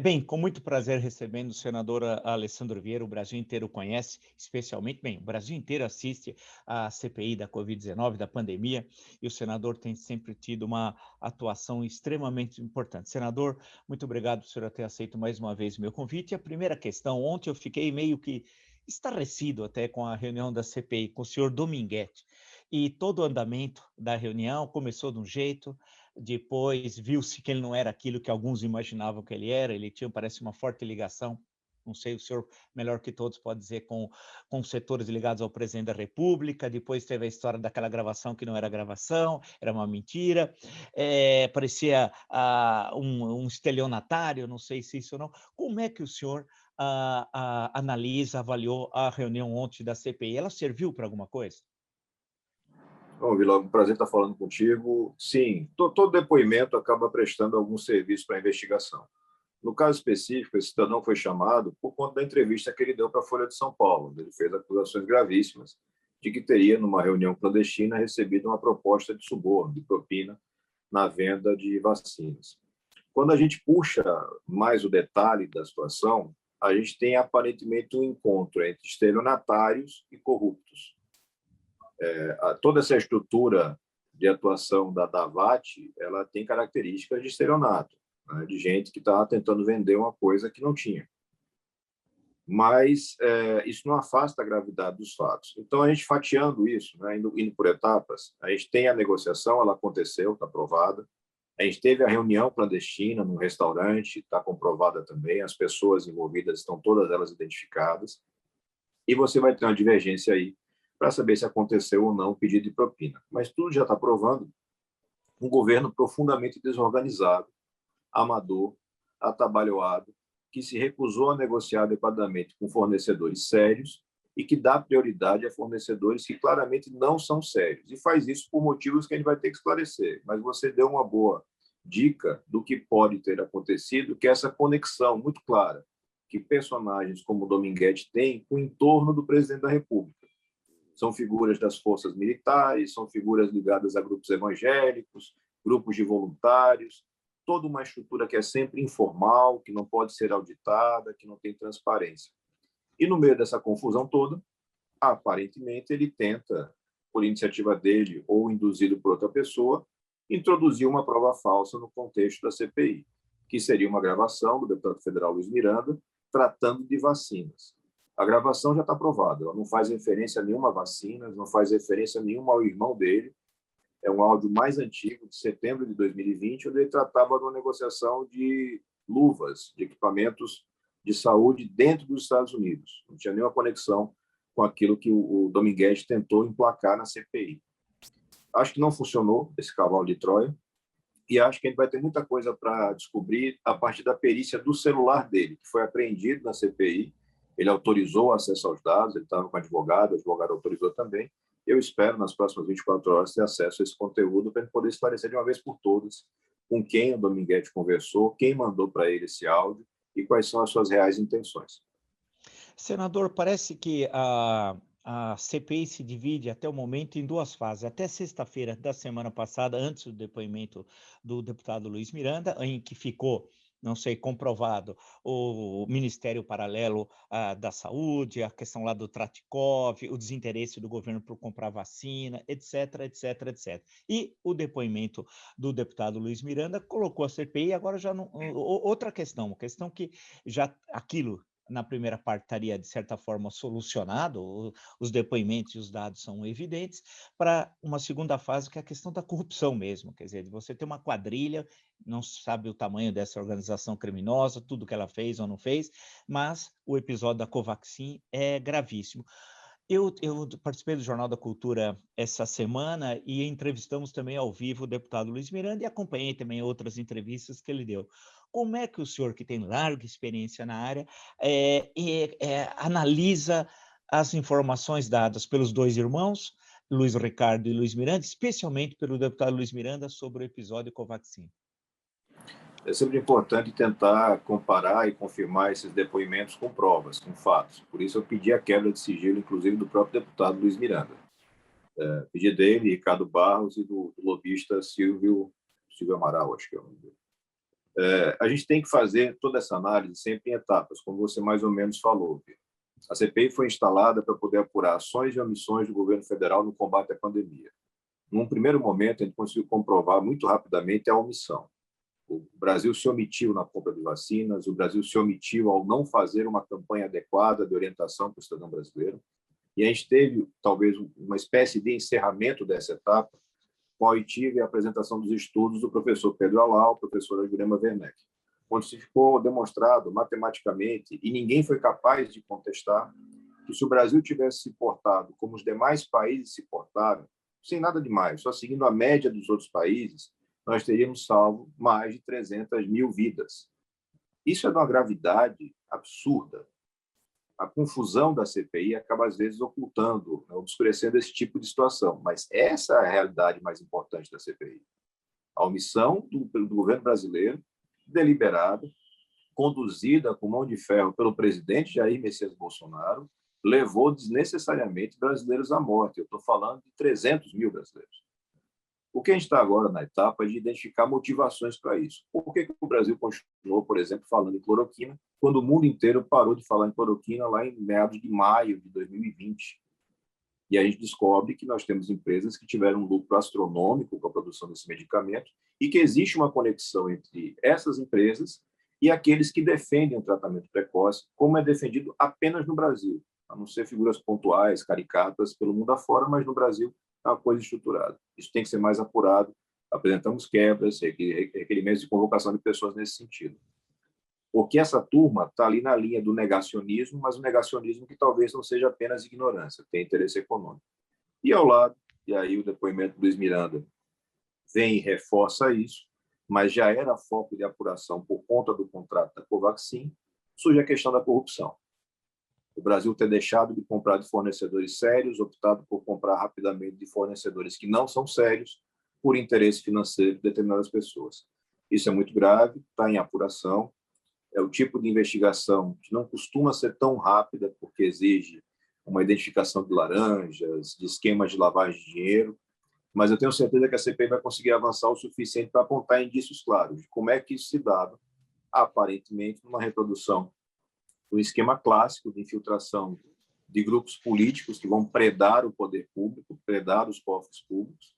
Bem, com muito prazer recebendo o senador Alessandro Vieira, o Brasil inteiro conhece, especialmente, bem, o Brasil inteiro assiste à CPI da Covid-19, da pandemia, e o senador tem sempre tido uma atuação extremamente importante. Senador, muito obrigado por senhor ter aceito mais uma vez o meu convite. E a primeira questão, ontem eu fiquei meio que estarrecido até com a reunião da CPI, com o senhor Dominguete, e todo o andamento da reunião começou de um jeito. Depois viu-se que ele não era aquilo que alguns imaginavam que ele era, ele tinha, parece, uma forte ligação, não sei, o senhor melhor que todos pode dizer, com setores ligados ao presidente da República. Depois teve a história daquela gravação que não era gravação, era uma mentira, parecia um estelionatário, não sei se isso ou não. Como é que o senhor analisa, avaliou a reunião ontem da CPI? Ela serviu para alguma coisa? Bom, Vila, um prazer estar falando contigo. Sim, todo depoimento acaba prestando algum serviço para a investigação. No caso específico, esse cidadão foi chamado por conta da entrevista que ele deu para a Folha de São Paulo, onde ele fez acusações gravíssimas de que teria, numa reunião clandestina, recebido uma proposta de suborno, de propina, na venda de vacinas. Quando a gente puxa mais o detalhe da situação, a gente tem aparentemente um encontro entre estelionatários e corruptos. Toda essa estrutura de atuação da Davat, ela tem características de estelionato, né, de gente que está tentando vender uma coisa que não tinha. Mas isso não afasta a gravidade dos fatos. Então, a gente fatiando isso, né, indo por etapas, a gente tem a negociação, ela aconteceu, está aprovada. A gente teve a reunião clandestina no restaurante, está comprovada também, as pessoas envolvidas estão todas elas identificadas. E você vai ter uma divergência aí para saber se aconteceu ou não o pedido de propina. Mas tudo já está provando um governo profundamente desorganizado, amador, atabalhoado, que se recusou a negociar adequadamente com fornecedores sérios e que dá prioridade a fornecedores que claramente não são sérios. E faz isso por motivos que a gente vai ter que esclarecer. Mas você deu uma boa dica do que pode ter acontecido, que é essa conexão muito clara que personagens como Dominguete têm com o entorno do presidente da República. São figuras das forças militares, são figuras ligadas a grupos evangélicos, grupos de voluntários, toda uma estrutura que é sempre informal, que não pode ser auditada, que não tem transparência. E no meio dessa confusão toda, aparentemente ele tenta, por iniciativa dele ou induzido por outra pessoa, introduzir uma prova falsa no contexto da CPI, que seria uma gravação do deputado federal Luiz Miranda tratando de vacinas. A gravação já está aprovada, ela não faz referência a nenhuma vacina, não faz referência nenhuma ao irmão dele. É um áudio mais antigo, de setembro de 2020, onde ele tratava de uma negociação de luvas, de equipamentos de saúde dentro dos Estados Unidos. Não tinha nenhuma conexão com aquilo que o Dominguete tentou emplacar na CPI. Acho que não funcionou esse cavalo de Troia, e acho que a gente vai ter muita coisa para descobrir a partir da perícia do celular dele, que foi apreendido na CPI. Ele autorizou o acesso aos dados, ele estava com o advogado autorizou também. Eu espero, nas próximas 24 horas, ter acesso a esse conteúdo para ele poder esclarecer de uma vez por todas com quem o Dominguete conversou, quem mandou para ele esse áudio e quais são as suas reais intenções. Senador, parece que a CPI se divide até o momento em duas fases. Até sexta-feira da semana passada, antes do depoimento do deputado Luiz Miranda, em que ficou, não sei, comprovado o Ministério Paralelo da Saúde, a questão lá do Tratikov, o desinteresse do governo por comprar vacina, etc, etc, etc. E o depoimento do deputado Luiz Miranda colocou a CPI, agora já não. Outra questão, uma questão que já aquilo na primeira parte estaria, de certa forma, solucionado, os depoimentos e os dados são evidentes, para uma segunda fase, que é a questão da corrupção mesmo, quer dizer, de você ter uma quadrilha, não se sabe o tamanho dessa organização criminosa, tudo que ela fez ou não fez, mas o episódio da Covaxin é gravíssimo. Eu participei do Jornal da Cultura essa semana e entrevistamos também ao vivo o deputado Luiz Miranda e acompanhei também outras entrevistas que ele deu. Como é que o senhor, que tem larga experiência na área, analisa as informações dadas pelos dois irmãos, Luiz Ricardo e Luiz Miranda, especialmente pelo deputado Luiz Miranda, sobre o episódio Covaxin? É sempre importante tentar comparar e confirmar esses depoimentos com provas, com fatos. Por isso eu pedi a quebra de sigilo, inclusive, do próprio deputado Luiz Miranda. Pedi dele, Ricardo Barros e do lobista Silvio Amaral, acho que é o nome dele. A gente tem que fazer toda essa análise sempre em etapas, como você mais ou menos falou. A CPI foi instalada para poder apurar ações e omissões do governo federal no combate à pandemia. Num primeiro momento, a gente conseguiu comprovar muito rapidamente a omissão. O Brasil se omitiu na compra de vacinas, o Brasil se omitiu ao não fazer uma campanha adequada de orientação para o cidadão brasileiro. E a gente teve, talvez, uma espécie de encerramento dessa etapa, com a oitiva e a apresentação dos estudos do professor Pedro Alau, professora Jurema Werneck, onde se ficou demonstrado matematicamente, e ninguém foi capaz de contestar, que se o Brasil tivesse se portado como os demais países se portaram, sem nada demais, só seguindo a média dos outros países, nós teríamos salvo mais de 300 mil vidas. Isso é de uma gravidade absurda. A confusão da CPI acaba, às vezes, ocultando, obscurecendo esse tipo de situação. Mas essa é a realidade mais importante da CPI. A omissão do governo brasileiro, deliberada, conduzida com mão de ferro pelo presidente Jair Messias Bolsonaro, levou desnecessariamente brasileiros à morte. Eu estou falando de 300 mil brasileiros. O que a gente está agora na etapa é de identificar motivações para isso. Por que o Brasil continuou, por exemplo, falando em cloroquina, quando o mundo inteiro parou de falar em cloroquina lá em meados de maio de 2020? E a gente descobre que nós temos empresas que tiveram um lucro astronômico com a produção desse medicamento e que existe uma conexão entre essas empresas e aqueles que defendem o tratamento precoce, como é defendido apenas no Brasil, a não ser figuras pontuais, caricatas pelo mundo afora, mas no Brasil é uma coisa estruturada. Isso tem que ser mais apurado. Apresentamos quebras, requerimentos de convocação de pessoas nesse sentido. Porque essa turma está ali na linha do negacionismo, mas um negacionismo que talvez não seja apenas ignorância, tem interesse econômico. E ao lado, e aí o depoimento do Luiz Miranda vem e reforça isso, mas já era foco de apuração por conta do contrato da Covaxin, surge a questão da corrupção. O Brasil ter deixado de comprar de fornecedores sérios, optado por comprar rapidamente de fornecedores que não são sérios, por interesse financeiro de determinadas pessoas. Isso é muito grave, está em apuração. É o tipo de investigação que não costuma ser tão rápida, porque exige uma identificação de laranjas, de esquemas de lavagem de dinheiro, mas eu tenho certeza que a CPI vai conseguir avançar o suficiente para apontar indícios claros de como é que isso se dava, aparentemente, numa reprodução do esquema clássico de infiltração de grupos políticos que vão predar o poder público, predar os cofres públicos,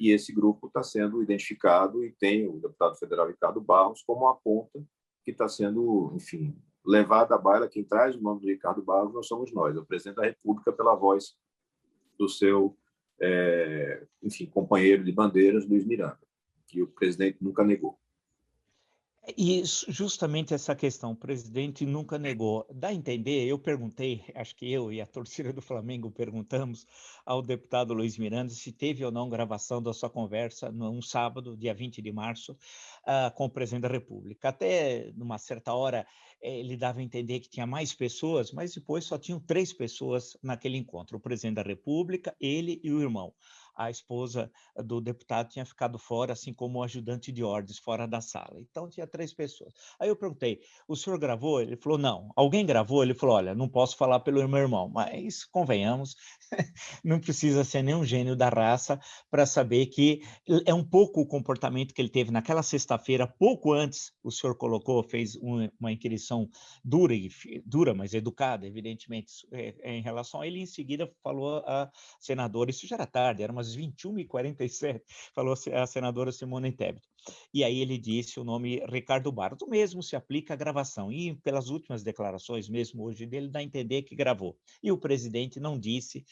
e esse grupo está sendo identificado e tem o deputado federal Ricardo Barros como uma ponta que está sendo, enfim, levada à baila. Quem traz o nome do Ricardo Barros não somos nós, é o presidente da República pela voz do seu, enfim, companheiro de bandeiras, Luiz Miranda, que o presidente nunca negou. E justamente essa questão, o presidente nunca negou. Dá a entender, eu perguntei, acho que eu e a torcida do Flamengo perguntamos ao deputado Luiz Miranda se teve ou não gravação da sua conversa num sábado, dia 20 de março, com o presidente da República. Até numa certa hora ele dava a entender que tinha mais pessoas, mas depois só tinham 3 pessoas naquele encontro, o presidente da República, ele e o irmão. A esposa do deputado tinha ficado fora, assim como o ajudante de ordens, fora da sala. Então, tinha 3 pessoas. Aí eu perguntei, o senhor gravou? Ele falou, não. Alguém gravou? Ele falou, olha, não posso falar pelo meu irmão, mas convenhamos, não precisa ser nenhum gênio da raça para saber que é um pouco o comportamento que ele teve naquela sexta-feira, pouco antes, o senhor colocou, fez uma inquirição dura, mas educada, evidentemente, em relação a ele, em seguida falou a senadora, isso já era tarde, era umas 21h47, falou a senadora Simone Tebet. E aí ele disse o nome Ricardo Barros. O mesmo se aplica à gravação. E pelas últimas declarações, mesmo hoje dele, dá a entender que gravou. E o presidente não disse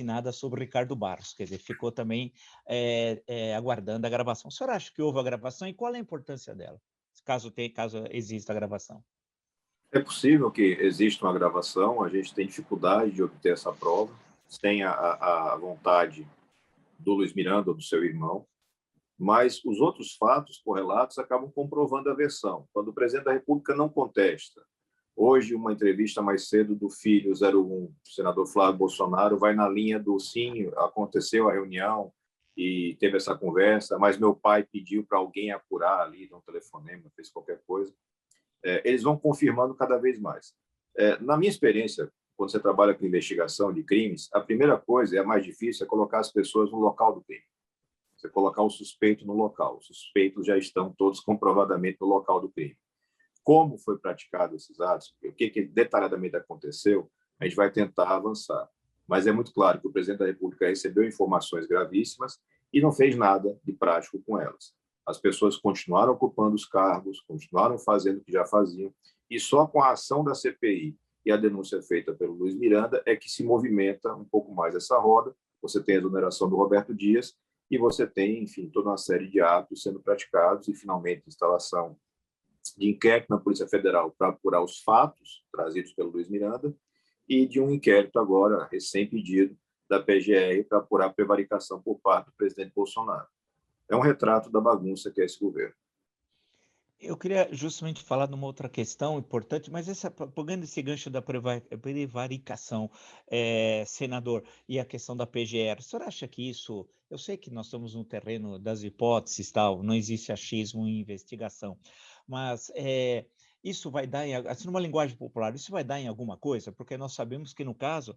nada sobre Ricardo Barros. Quer dizer, ficou também aguardando a gravação. O senhor acha que houve a gravação e qual é a importância dela? Caso exista a gravação. É possível que exista uma gravação, a gente tem dificuldade de obter essa prova, sem a vontade do Luiz Miranda ou do seu irmão, mas os outros fatos correlatos acabam comprovando a versão. Quando o presidente da República não contesta, hoje uma entrevista mais cedo do filho 01, o senador Flávio Bolsonaro, vai na linha do sim, aconteceu a reunião e teve essa conversa, mas meu pai pediu para alguém apurar ali, dar um telefonema, fez qualquer coisa. Eles vão confirmando cada vez mais. Na minha experiência, quando você trabalha com investigação de crimes, a primeira coisa, e a mais difícil, é colocar as pessoas no local do crime. Você colocar o suspeito no local. Os suspeitos já estão todos comprovadamente no local do crime. Como foi praticado esses atos, o que detalhadamente aconteceu, a gente vai tentar avançar. Mas é muito claro que o presidente da República recebeu informações gravíssimas e não fez nada de prático com elas. As pessoas continuaram ocupando os cargos, continuaram fazendo o que já faziam, e só com a ação da CPI e a denúncia feita pelo Luiz Miranda é que se movimenta um pouco mais essa roda. Você tem a exoneração do Roberto Dias e você tem, enfim, toda uma série de atos sendo praticados e, finalmente, instalação de inquérito na Polícia Federal para apurar os fatos trazidos pelo Luiz Miranda e de um inquérito agora recém-pedido da PGR para apurar a prevaricação por parte do presidente Bolsonaro. É um retrato da bagunça que é esse governo. Eu queria justamente falar de uma outra questão importante, mas pegando esse gancho da prevaricação, senador, e a questão da PGR, o senhor acha que isso, eu sei que nós estamos no terreno das hipóteses, tal, não existe achismo em investigação, mas isso vai dar, assim, numa linguagem popular, isso vai dar em alguma coisa? Porque nós sabemos que, no caso,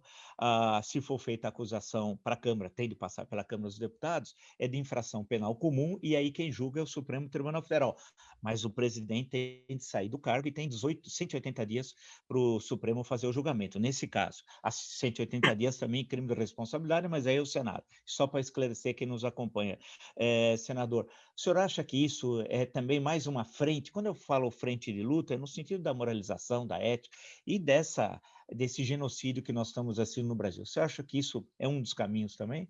se for feita a acusação para a Câmara, tem de passar pela Câmara dos Deputados, é de infração penal comum, e aí quem julga é o Supremo Tribunal Federal. Mas o presidente tem de sair do cargo e tem 180 dias para o Supremo fazer o julgamento. Nesse caso, há 180 dias também crime de responsabilidade, mas aí é o Senado. Só para esclarecer quem nos acompanha. Senador, o senhor acha que isso é também mais uma frente? Quando eu falo frente de luta, é no sentido da moralização, da ética e desse genocídio que nós estamos assistindo no Brasil. Você acha que isso é um dos caminhos também?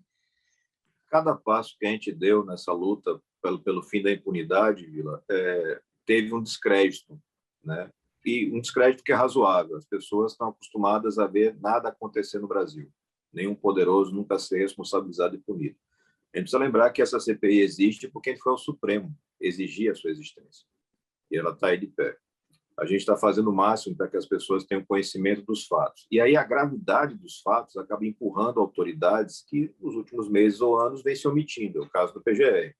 Cada passo que a gente deu nessa luta pelo fim da impunidade, Vila, teve um descrédito, né? E um descrédito que é razoável. As pessoas estão acostumadas a ver nada acontecer no Brasil. Nenhum poderoso nunca ser responsabilizado e punido. A gente precisa lembrar que essa CPI existe porque foi o Supremo exigir a sua existência. E ela está aí de pé. A gente está fazendo o máximo para que as pessoas tenham conhecimento dos fatos. E aí a gravidade dos fatos acaba empurrando autoridades que, nos últimos meses ou anos, vêm se omitindo. É o caso do PGR.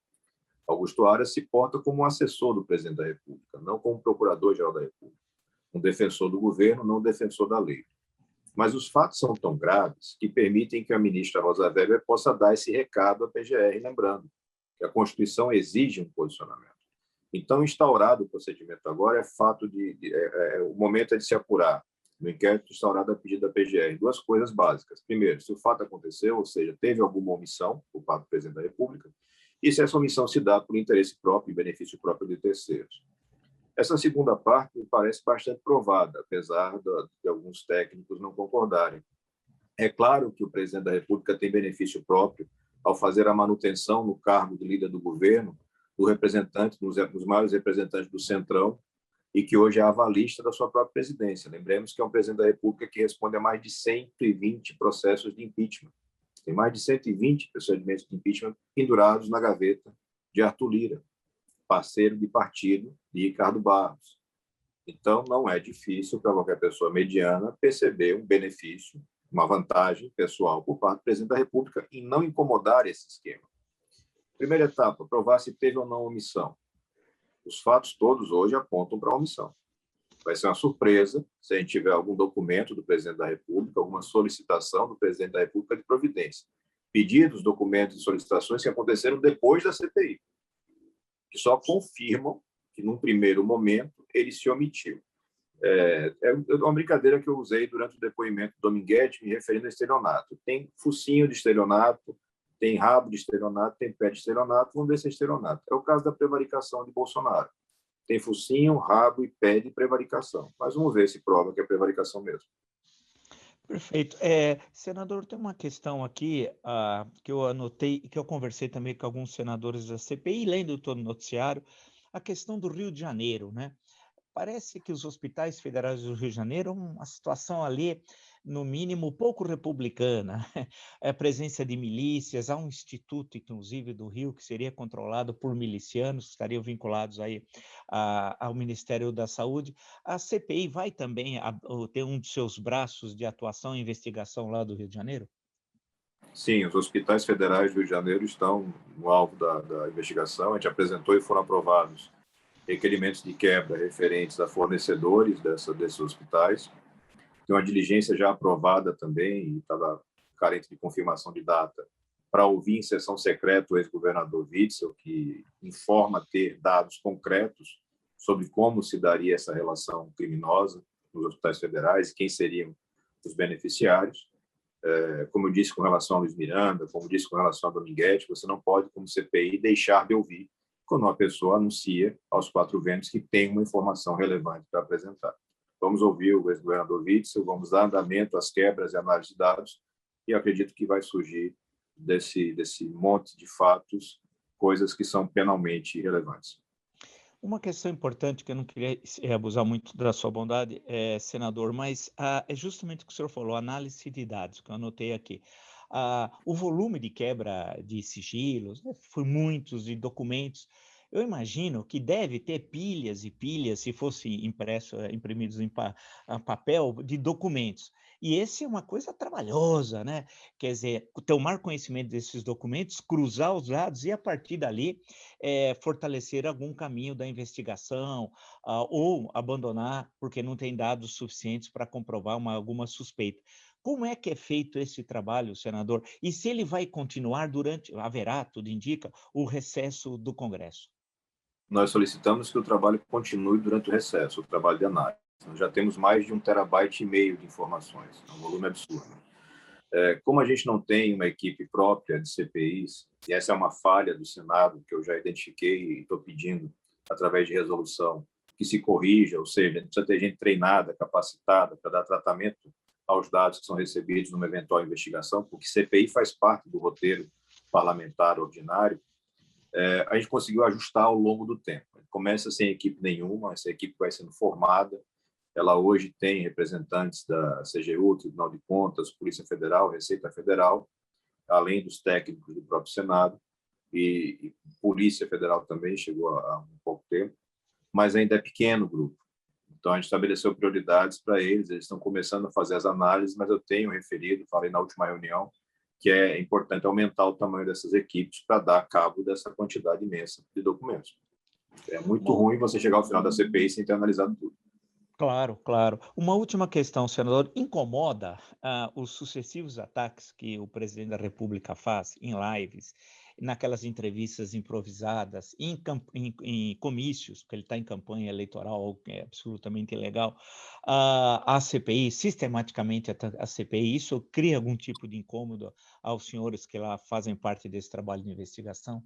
Augusto Aras se porta como um assessor do presidente da República, não como procurador-geral da República. Um defensor do governo, não um defensor da lei. Mas os fatos são tão graves que permitem que a ministra Rosa Weber possa dar esse recado à PGR, lembrando que a Constituição exige um posicionamento. Então, instaurado o procedimento agora, o momento é de se apurar no inquérito instaurado a pedido da PGR. Duas coisas básicas. Primeiro, se o fato aconteceu, ou seja, teve alguma omissão por parte do presidente da República, e se essa omissão se dá por interesse próprio e benefício próprio de terceiros. Essa segunda parte me parece bastante provada, apesar de alguns técnicos não concordarem. É claro que o presidente da República tem benefício próprio ao fazer a manutenção no cargo de líder do governo do representante, dos maiores representantes do Centrão, e que hoje é avalista da sua própria presidência. Lembremos que é um presidente da República que responde a mais de 120 processos de impeachment. Tem mais de 120 procedimentos de impeachment pendurados na gaveta de Arthur Lira, parceiro de partido de Ricardo Barros. Então, não é difícil para qualquer pessoa mediana perceber um benefício, uma vantagem pessoal por parte do presidente da República em não incomodar esse esquema. Primeira etapa, provar se teve ou não omissão. Os fatos todos hoje apontam para a omissão. Vai ser uma surpresa se a gente tiver algum documento do presidente da República, alguma solicitação do presidente da República de providência. Pedidos, documentos e solicitações que aconteceram depois da CPI, que só confirmam que, num primeiro momento, ele se omitiu. É uma brincadeira que eu usei durante o depoimento do Dominguete, me referindo a estelionato. Tem focinho de estelionato, tem rabo de estelionato, tem pé de estelionato, vamos ver se é estelionato. É o caso da prevaricação de Bolsonaro. Tem focinho, rabo e pé de prevaricação. Mas vamos ver se prova que é prevaricação mesmo. Perfeito. Senador, tem uma questão aqui que eu anotei, que eu conversei também com alguns senadores da CPI, lendo todo o noticiário, a questão do Rio de Janeiro, né? Parece que os hospitais federais do Rio de Janeiro, uma situação ali, no mínimo, pouco republicana. A presença de milícias, há um instituto, inclusive, do Rio, que seria controlado por milicianos, que estariam vinculados aí ao Ministério da Saúde. A CPI vai também ter um de seus braços de atuação e investigação lá do Rio de Janeiro? Sim, os hospitais federais do Rio de Janeiro estão no alvo da investigação. A gente apresentou e foram aprovados requerimentos de quebra referentes a fornecedores desses hospitais. Tem uma diligência já aprovada também, e estava carente de confirmação de data, para ouvir em sessão secreta o ex-governador Witzel, que informa ter dados concretos sobre como se daria essa relação criminosa nos hospitais federais e quem seriam os beneficiários. Como eu disse com relação a Luiz Miranda, como disse com relação a Dominguete, você não pode, como CPI, deixar de ouvir quando uma pessoa anuncia aos quatro ventos que tem uma informação relevante para apresentar. Vamos ouvir o ex-governador Witzel, vamos dar andamento às quebras e análise de dados, e acredito que vai surgir desse monte de fatos coisas que são penalmente relevantes. Uma questão importante que eu não queria abusar muito da sua bondade, senador, mas é justamente o que o senhor falou, análise de dados, que eu anotei aqui. O volume de quebra de sigilos, né, foi muitos, de documentos. Eu imagino que deve ter pilhas e pilhas, se fosse imprimidos em papel, de documentos. E esse é uma coisa trabalhosa, né? Quer dizer, tomar conhecimento desses documentos, cruzar os dados e, a partir dali, fortalecer algum caminho da investigação, ou abandonar porque não tem dados suficientes para comprovar alguma suspeita. Como é que é feito esse trabalho, senador? E se ele vai continuar haverá, tudo indica, o recesso do Congresso? Nós solicitamos que o trabalho continue durante o recesso, o trabalho de análise. Nós já temos mais de 1,5 terabyte de informações, é um volume absurdo. Como a gente não tem uma equipe própria de CPIs, e essa é uma falha do Senado, que eu já identifiquei e estou pedindo, através de resolução, que se corrija, ou seja, precisa ter gente treinada, capacitada para dar tratamento aos dados que são recebidos numa eventual investigação, porque CPI faz parte do roteiro parlamentar ordinário. A gente conseguiu ajustar ao longo do tempo. Começa sem equipe nenhuma, essa equipe vai sendo formada. Ela hoje tem representantes da CGU, Tribunal de Contas, Polícia Federal, Receita Federal, além dos técnicos do próprio Senado, e Polícia Federal também chegou há um pouco tempo, mas ainda é pequeno o grupo. Então, a gente estabeleceu prioridades para eles, eles estão começando a fazer as análises, mas eu tenho referido, falei na última reunião, que é importante aumentar o tamanho dessas equipes para dar cabo dessa quantidade imensa de documentos. É muito ruim você chegar ao final da CPI sem ter analisado tudo. Claro, claro. Uma última questão, senador. Incomoda os sucessivos ataques que o presidente da República faz em lives, naquelas entrevistas improvisadas, em comícios, porque ele está em campanha eleitoral, que é absolutamente ilegal, a CPI, sistematicamente a CPI, isso cria algum tipo de incômodo aos senhores que lá fazem parte desse trabalho de investigação?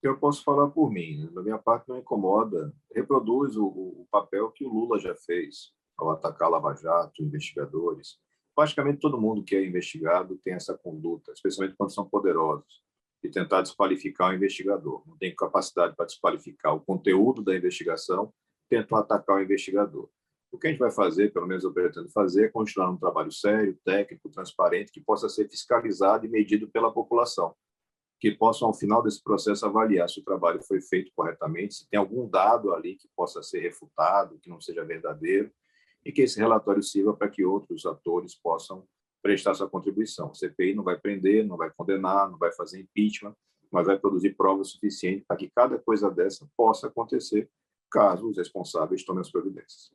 Eu posso falar por mim, da minha parte não incomoda, reproduz o papel que o Lula já fez ao atacar a Lava Jato, investigadores. Praticamente todo mundo que é investigado tem essa conduta, especialmente quando são poderosos, de tentar desqualificar o investigador. Não tem capacidade para desqualificar o conteúdo da investigação, tentam atacar o investigador. O que a gente vai fazer, pelo menos eu pretendo fazer, é continuar um trabalho sério, técnico, transparente, que possa ser fiscalizado e medido pela população, que possam, ao final desse processo, avaliar se o trabalho foi feito corretamente, se tem algum dado ali que possa ser refutado, que não seja verdadeiro, e que esse relatório sirva para que outros atores possam prestar sua contribuição. O CPI não vai prender, não vai condenar, não vai fazer impeachment, mas vai produzir provas suficientes para que cada coisa dessa possa acontecer, caso os responsáveis tomem as providências.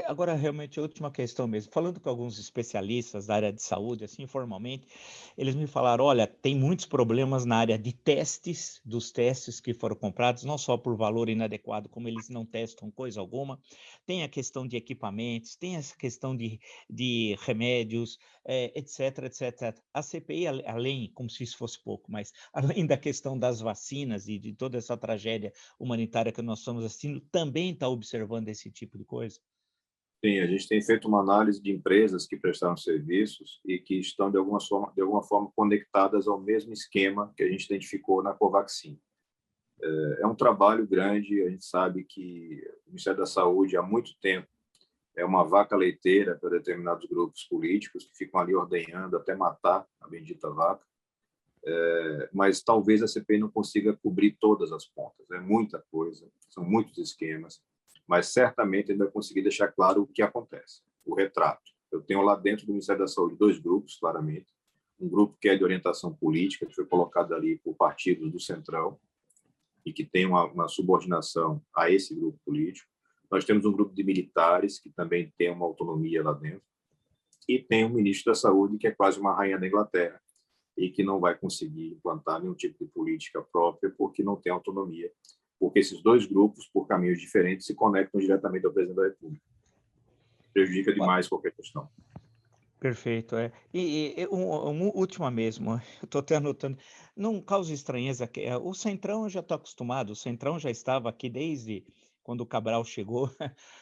Agora, realmente, a última questão mesmo. Falando com alguns especialistas da área de saúde, assim, informalmente, eles me falaram, olha, tem muitos problemas na área de testes, dos testes que foram comprados, não só por valor inadequado, como eles não testam coisa alguma, tem a questão de equipamentos, tem essa questão de remédios, etc, etc. A CPI, além, como se isso fosse pouco, mas além da questão das vacinas e de toda essa tragédia humanitária que nós estamos assistindo, também está observando esse tipo de coisa? Sim, a gente tem feito uma análise de empresas que prestaram serviços e que estão, de alguma forma conectadas ao mesmo esquema que a gente identificou na Covaxin. É um trabalho grande, a gente sabe que o Ministério da Saúde, há muito tempo, é uma vaca leiteira para determinados grupos políticos que ficam ali ordenhando até matar a bendita vaca, mas talvez a CPI não consiga cobrir todas as pontas. É muita coisa, são muitos esquemas, mas certamente ele vai conseguir deixar claro o que acontece, o retrato. Eu tenho lá dentro do Ministério da Saúde 2 grupos, claramente. Um grupo que é de orientação política, que foi colocado ali por partidos do Centrão e que tem uma subordinação a esse grupo político. Nós temos um grupo de militares, que também tem uma autonomia lá dentro. E tem o ministro da Saúde, que é quase uma rainha da Inglaterra, e que não vai conseguir implantar nenhum tipo de política própria porque não tem autonomia, porque esses dois grupos, por caminhos diferentes, se conectam diretamente ao presidente da República. Prejudica demais qualquer questão. Perfeito, é. Uma última mesmo, eu estou até anotando, não causa estranheza que o Centrão eu já estou acostumado, o Centrão já estava aqui desde quando o Cabral chegou,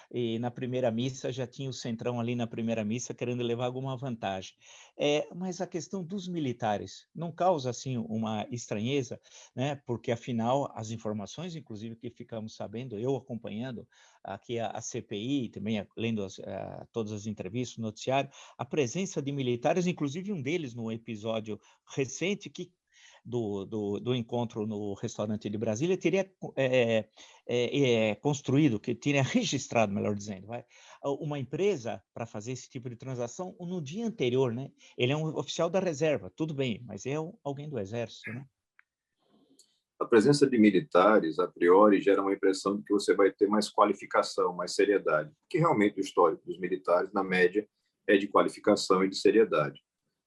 e na primeira missa já tinha o Centrão ali na primeira missa querendo levar alguma vantagem. Mas a questão dos militares não causa assim uma estranheza, né? Porque afinal as informações, inclusive que ficamos sabendo, eu acompanhando aqui a CPI, também lendo todas as entrevistas, o noticiário, a presença de militares, inclusive um deles no episódio recente do encontro no restaurante de Brasília, teria construído, que teria registrado, melhor dizendo, uma empresa para fazer esse tipo de transação no dia anterior, né? Ele é um oficial da reserva, tudo bem, mas é alguém do exército, né? A presença de militares, a priori, gera uma impressão de que você vai ter mais qualificação, mais seriedade, porque realmente o histórico dos militares, na média, é de qualificação e de seriedade.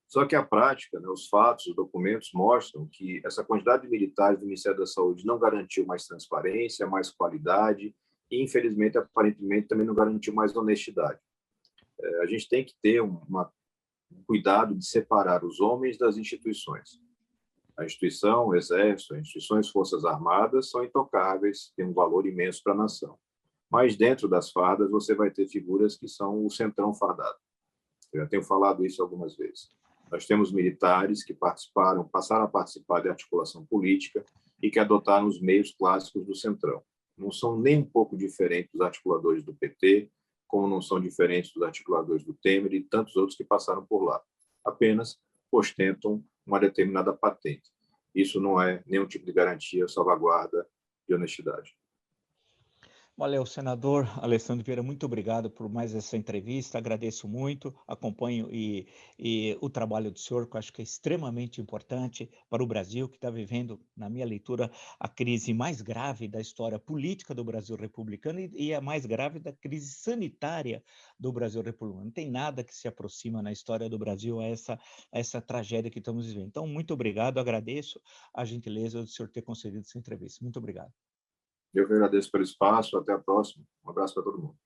Só que a prática, né, os fatos, os documentos mostram que essa quantidade de militares do Ministério da Saúde não garantiu mais transparência, mais qualidade e, infelizmente, aparentemente, também não garantiu mais honestidade. A gente tem que ter um cuidado de separar os homens das instituições. A instituição, o Exército, as instituições Forças Armadas são intocáveis, têm um valor imenso para a nação. Mas dentro das fardas você vai ter figuras que são o centrão fardado. Eu já tenho falado isso algumas vezes. Nós temos militares que passaram a participar de articulação política e que adotaram os meios clássicos do centrão. Não são nem um pouco diferentes dos articuladores do PT, como não são diferentes dos articuladores do Temer e tantos outros que passaram por lá. Apenas ostentam uma determinada patente. Isso não é nenhum tipo de garantia, salvaguarda de honestidade. Valeu, senador Alessandro Vieira, muito obrigado por mais essa entrevista, agradeço muito, acompanho e o trabalho do senhor, que eu acho que é extremamente importante para o Brasil, que está vivendo, na minha leitura, a crise mais grave da história política do Brasil republicano e a mais grave da crise sanitária do Brasil republicano. Não tem nada que se aproxima na história do Brasil a essa tragédia que estamos vivendo. Então, muito obrigado, agradeço a gentileza do senhor ter concedido essa entrevista. Muito obrigado. Eu que agradeço pelo espaço, até a próxima. Um abraço para todo mundo.